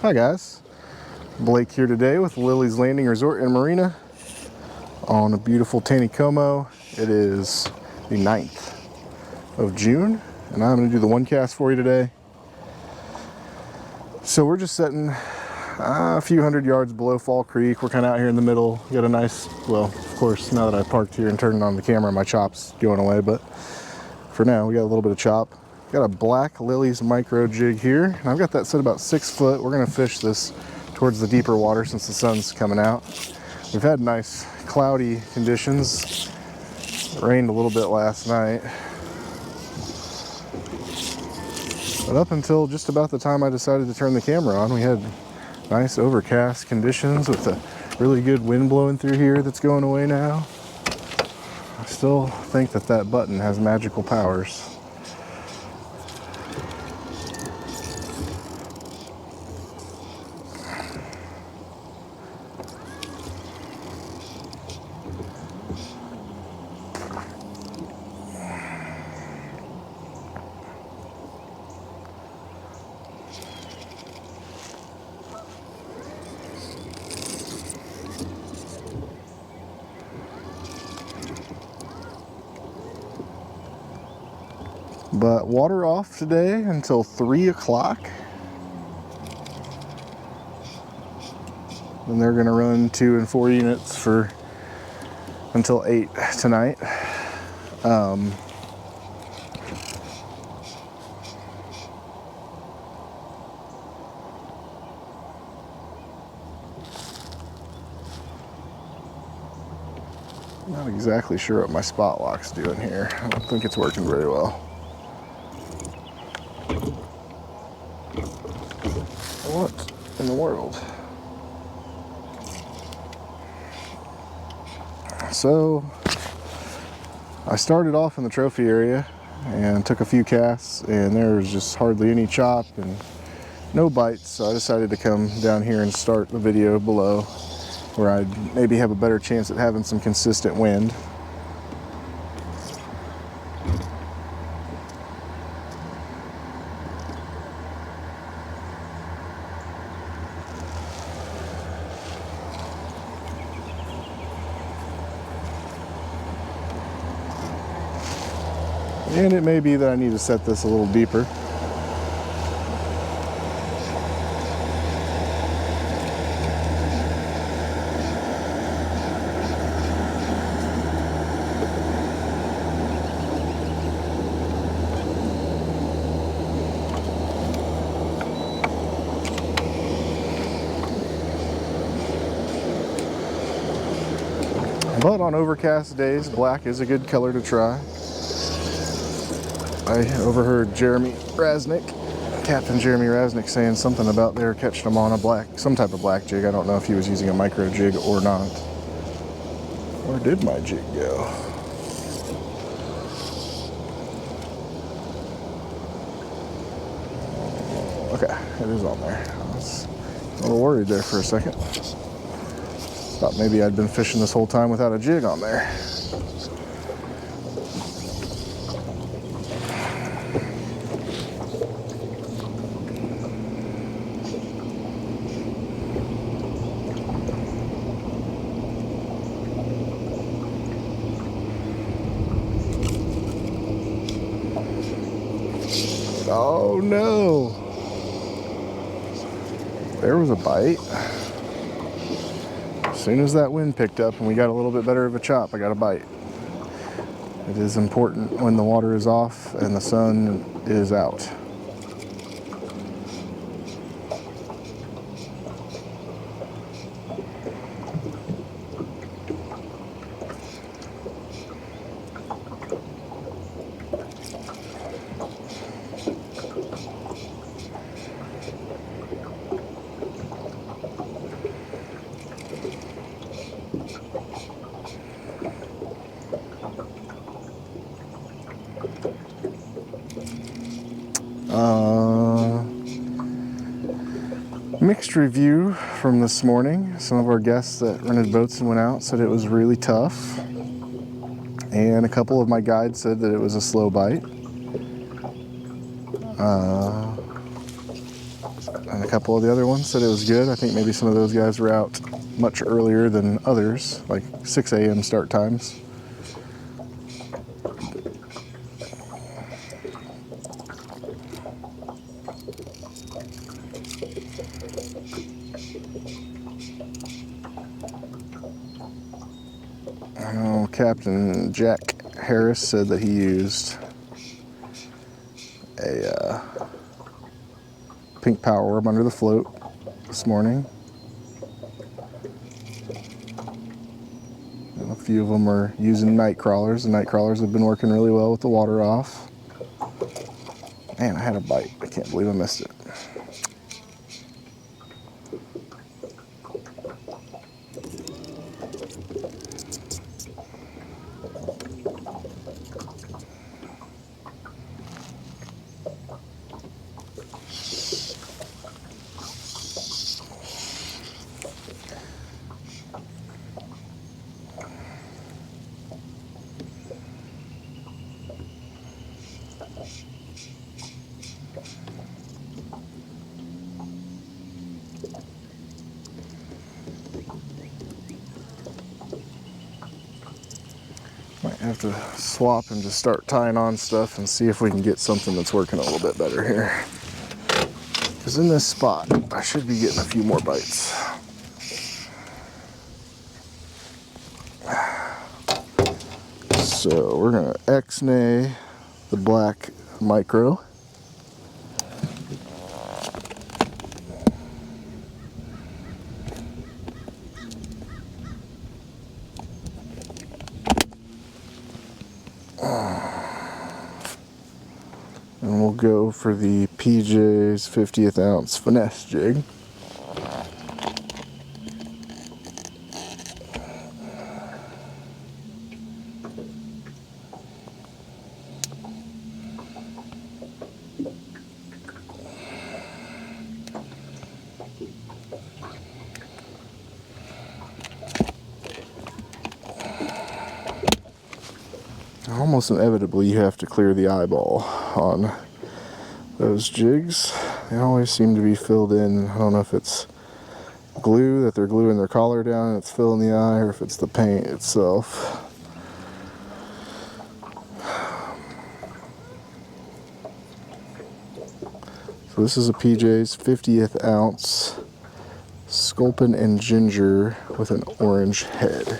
Hi guys, Blake here today with Lilley's Landing Resort in Marina on a beautiful Taneycomo. It is the 9th of June and I'm going to do the one cast for you today. So we're just sitting a few hundred yards below Fall Creek. We're kind of out here in the middle. Got a nice, well, of course, now that I parked here and turned on the camera, my chop's going away, but for now we got a little bit of chop. Got a black Lilleys micro jig here, and I've got that set about 6 foot. We're gonna fish this towards the deeper water since the sun's coming out. We've had nice cloudy conditions. It rained a little bit last night. But up until just about the time I decided to turn the camera on, we had nice overcast conditions with a really good wind blowing through here that's going away now. I still think that that button has magical powers. But water off today until 3 o'clock. Then they're gonna run 2 and 4 units for until 8 tonight. Not exactly sure what my spot lock's doing here. I don't think it's working very well. What in the world? So I started off in the trophy area and took a few casts, and there was just hardly any chop and no bites, so I decided to come down here and start the video below where I'd maybe have a better chance at having some consistent wind. And it may be that I need to set this a little deeper. But on overcast days, black is a good color to try. I overheard Captain Jeremy Rasnick saying something about they're catching them on some type of black jig. I don't know if he was using a micro jig or not. Where did my jig go? Okay, it is on there. I was a little worried there for a second. Thought maybe I'd been fishing this whole time without a jig on there. Oh no! There was a bite. As soon as that wind picked up and we got a little bit better of a chop, I got a bite. It is important when the water is off and the sun is out. Mixed review from this morning. Some of our guests that rented boats and went out said it was really tough, and a couple of my guides said that it was a slow bite. And a couple of the other ones said it was good. I think maybe some of those guys were out much earlier than others, like 6 a.m. start times. Captain Jack Harris said that he used a pink power orb under the float this morning. And a few of them are using night crawlers. The night crawlers have been working really well with the water off. Man, I had a bite. I can't believe I missed it. Might have to swap and just start tying on stuff and see if we can get something that's working a little bit better here. Because in this spot, I should be getting a few more bites. So we're gonna X-nay the black micro. And we'll go for the PJ's 50th ounce finesse jig. Almost inevitably you have to clear the eyeball on those jigs. They always seem to be filled in. I don't know if it's glue that they're gluing their collar down and it's filling the eye, or if it's the paint itself. So this is a PJ's 50th ounce sculpin and ginger with an orange head.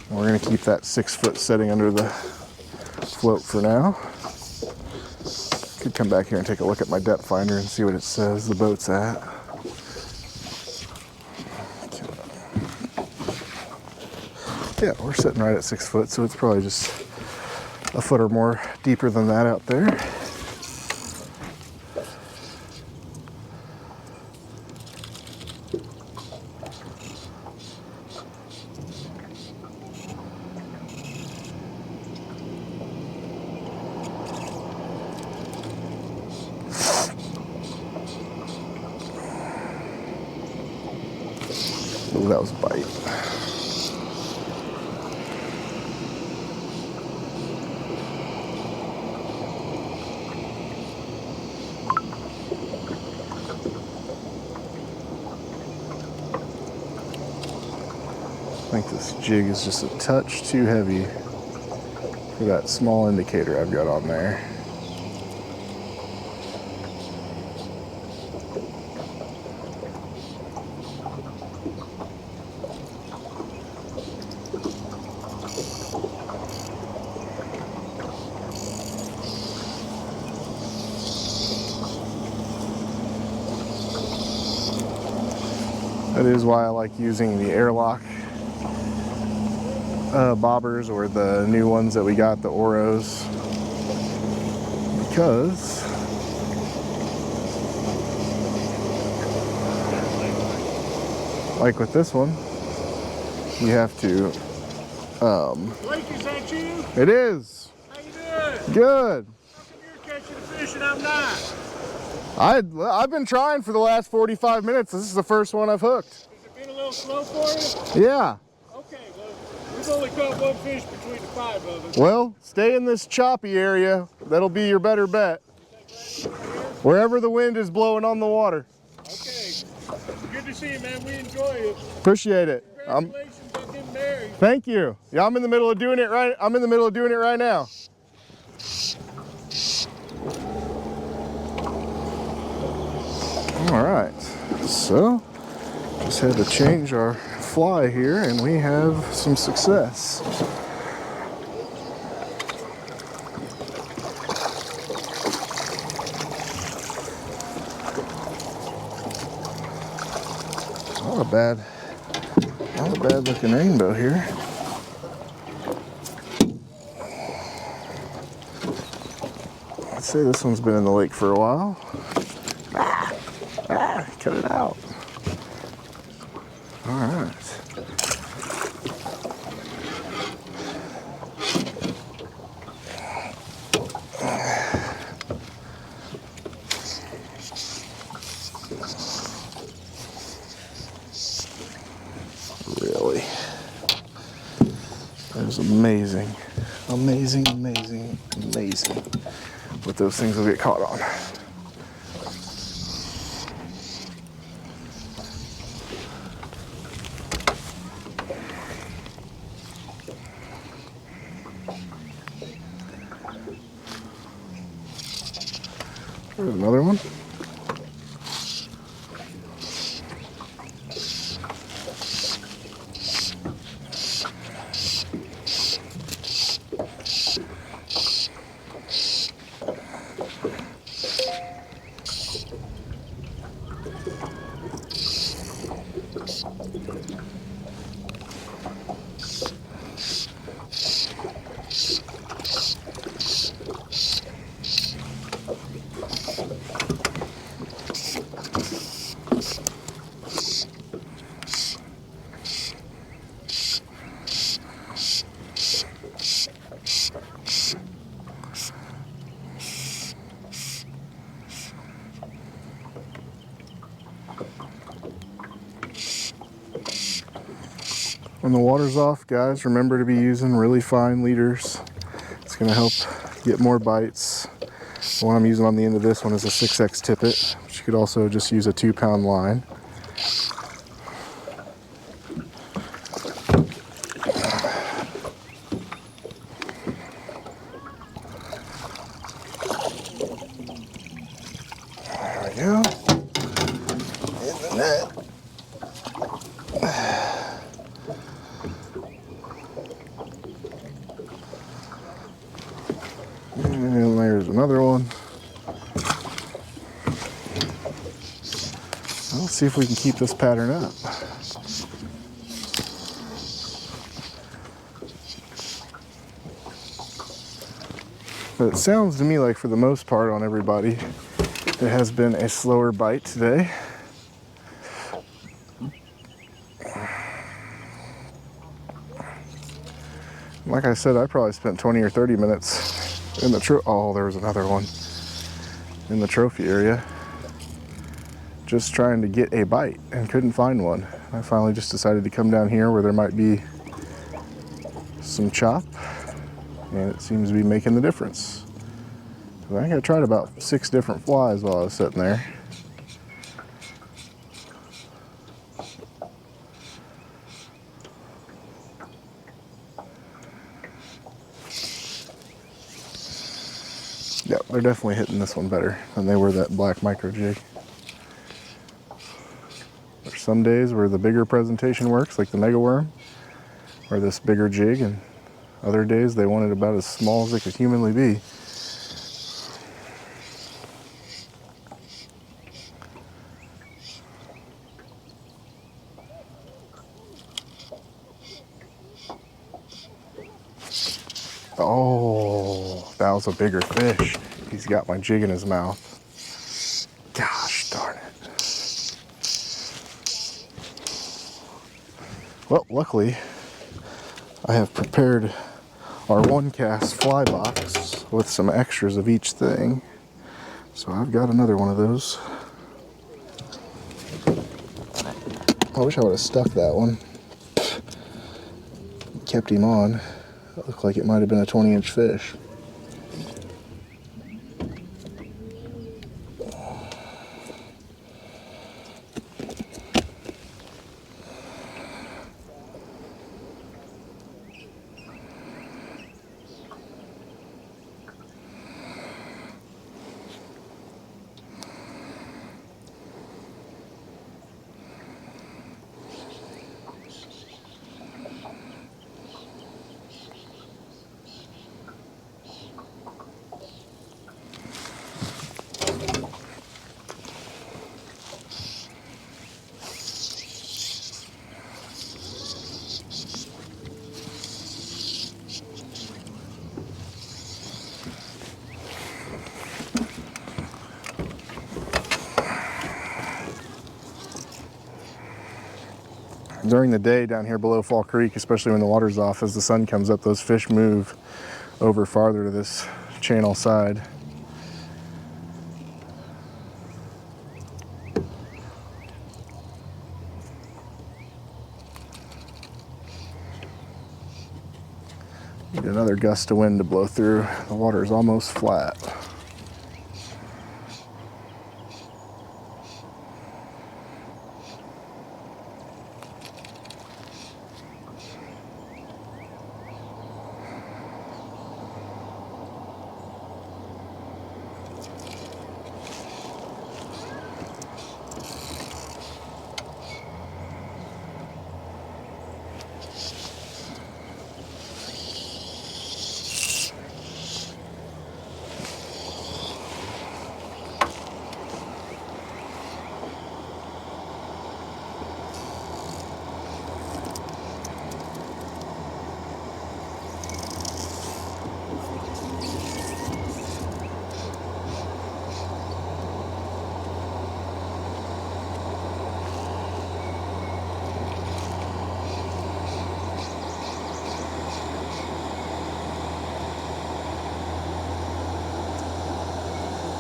And we're going to keep that 6-foot setting under the float for now. Could come back here and take a look at my depth finder and see what it says the boat's at. Yeah, we're sitting right at 6 foot, so it's probably just a foot or more deeper than that out there. Ooh, that was a bite. I think this jig is just a touch too heavy for that small indicator I've got on there. That is why I like using the airlock bobbers, or the new ones that we got, the Oros, because like with this one, you have to Lake, is that you? It is. How you doing? Good. How come you're catching the fish and I'm not? I've been trying for the last 45 minutes. This is the first one I've hooked. Has it been a little slow for you? Yeah. Okay, well, we've only caught one fish between the 5 of us. Well, stay in this choppy area. That'll be your better bet. Wherever the wind is blowing on the water. Good to see you, man. We enjoy it. Appreciate it. Congratulations on getting married. Thank you. Yeah, I'm in the middle of doing it right. I'm in the middle of doing it right now. All right, so just had to change our fly here and we have some success. Not a bad looking rainbow here. I'd say this one's been in the lake for a while. Cut it out. All right. Really? That is amazing. Amazing, amazing, amazing what those things will get caught on. There's another one. When the water's off, guys, remember to be using really fine leaders. It's going to help get more bites. The one I'm using on the end of this one is a 6X tippet, but you could also just use a 2-pound line. There we go. In the net. And there's another one. Let's see if we can keep this pattern up. But it sounds to me like for the most part on everybody, it has been a slower bite today. Like I said, I probably spent 20 or 30 minutes in the oh, there was another one in the trophy area, just trying to get a bite and couldn't find one. I finally just decided to come down here where there might be some chop, and it seems to be making the difference. I think I tried about 6 different flies while I was sitting there. Yeah, they're definitely hitting this one better than they were that black micro jig. There's some days where the bigger presentation works, like the mega worm, or this bigger jig, and other days they want it about as small as it could humanly be. Oh, that was a bigger fish. He's got my jig in his mouth. Gosh darn it. Well, luckily, I have prepared our 1-cast fly box with some extras of each thing. So I've got another one of those. I wish I would have stuck that one. Kept him on. It looked like it might have been a 20-inch fish. During the day down here below Fall Creek, especially when the water's off, as the sun comes up, those fish move over farther to this channel side. Need another gust of wind to blow through. The water is almost flat.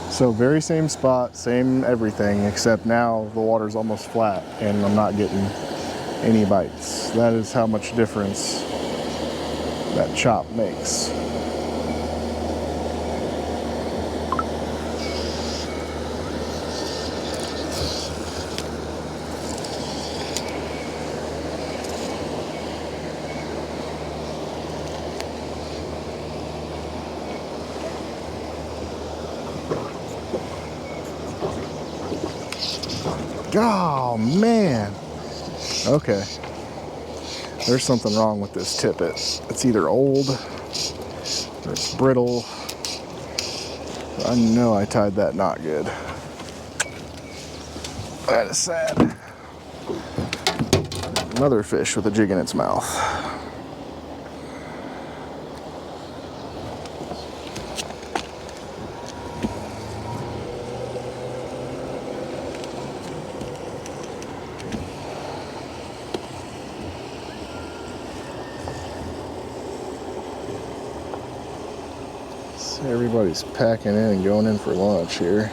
So very same spot, same everything, except now the water's almost flat and I'm not getting any bites. That is how much difference that chop makes. Oh man. Okay. There's something wrong with this tippet. It's either old or it's brittle. I know I tied that knot good. That is sad. Another fish with a jig in its mouth. Everybody's packing in and going in for lunch here.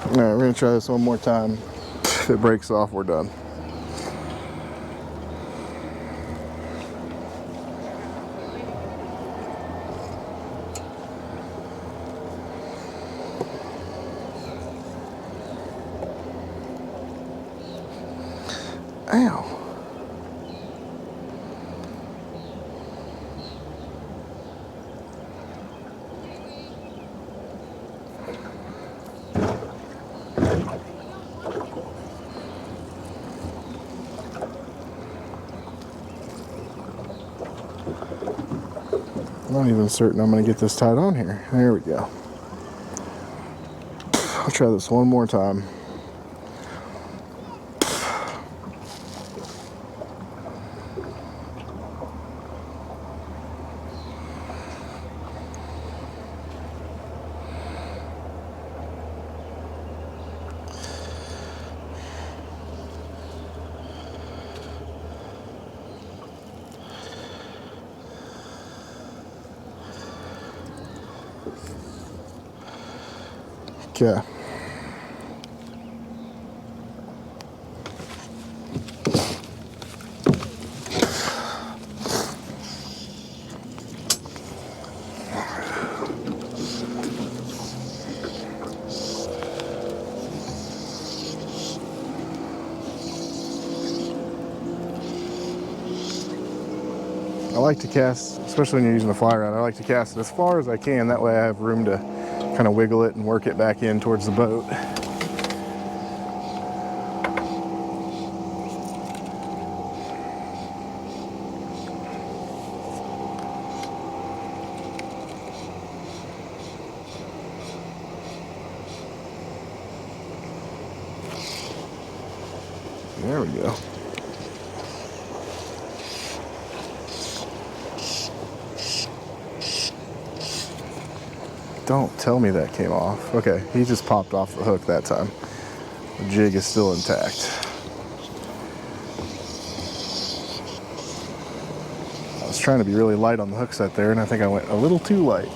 All right, we're gonna try this one more time. If it breaks off, we're done. Ow. I'm not even certain I'm going to get this tied on here. There we go. I'll try this one more time. Okay. I like to cast, especially when you're using a fly rod, I like to cast it as far as I can. That way I have room to kind of wiggle it and work it back in towards the boat. we go. Don't tell me that came off. Okay, he just popped off the hook that time. The jig is still intact. I was trying to be really light on the hook set there, and I think I went a little too light.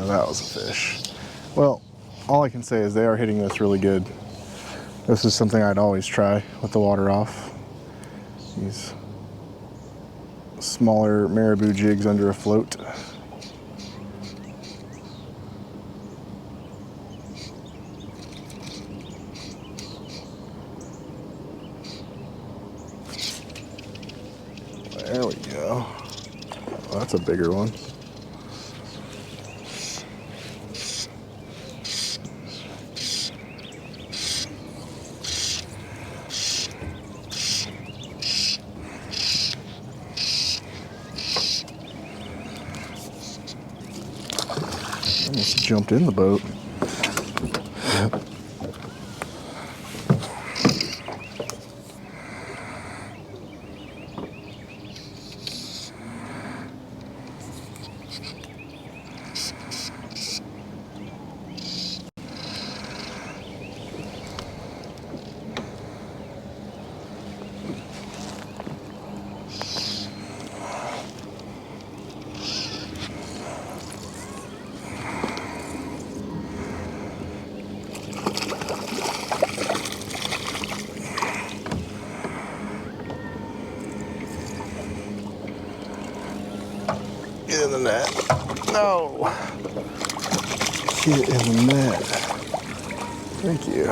That was a fish. Well, all I can say is they are hitting this really good. This is something I'd always try with the water off. These smaller marabou jigs under a float. There we go. Oh, that's a bigger one. Almost jumped in the boat. Get in the net. No. Get in the net. Thank you.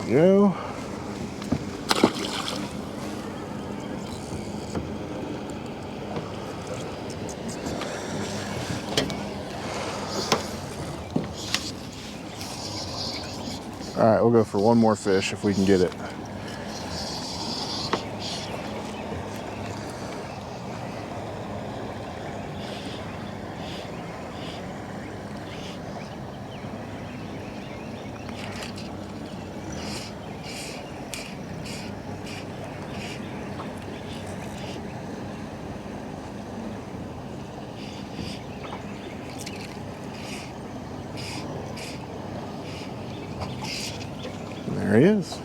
There you go. All right, we'll go for one more fish if we can get it. There he is.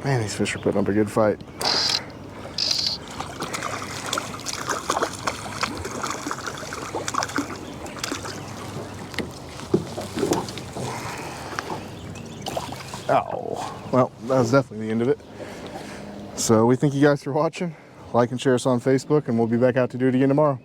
Man, these fish are putting up a good fight. Oh, well, that was definitely the end of it. So we thank you guys for watching. Like and share us on Facebook, and we'll be back out to do it again tomorrow.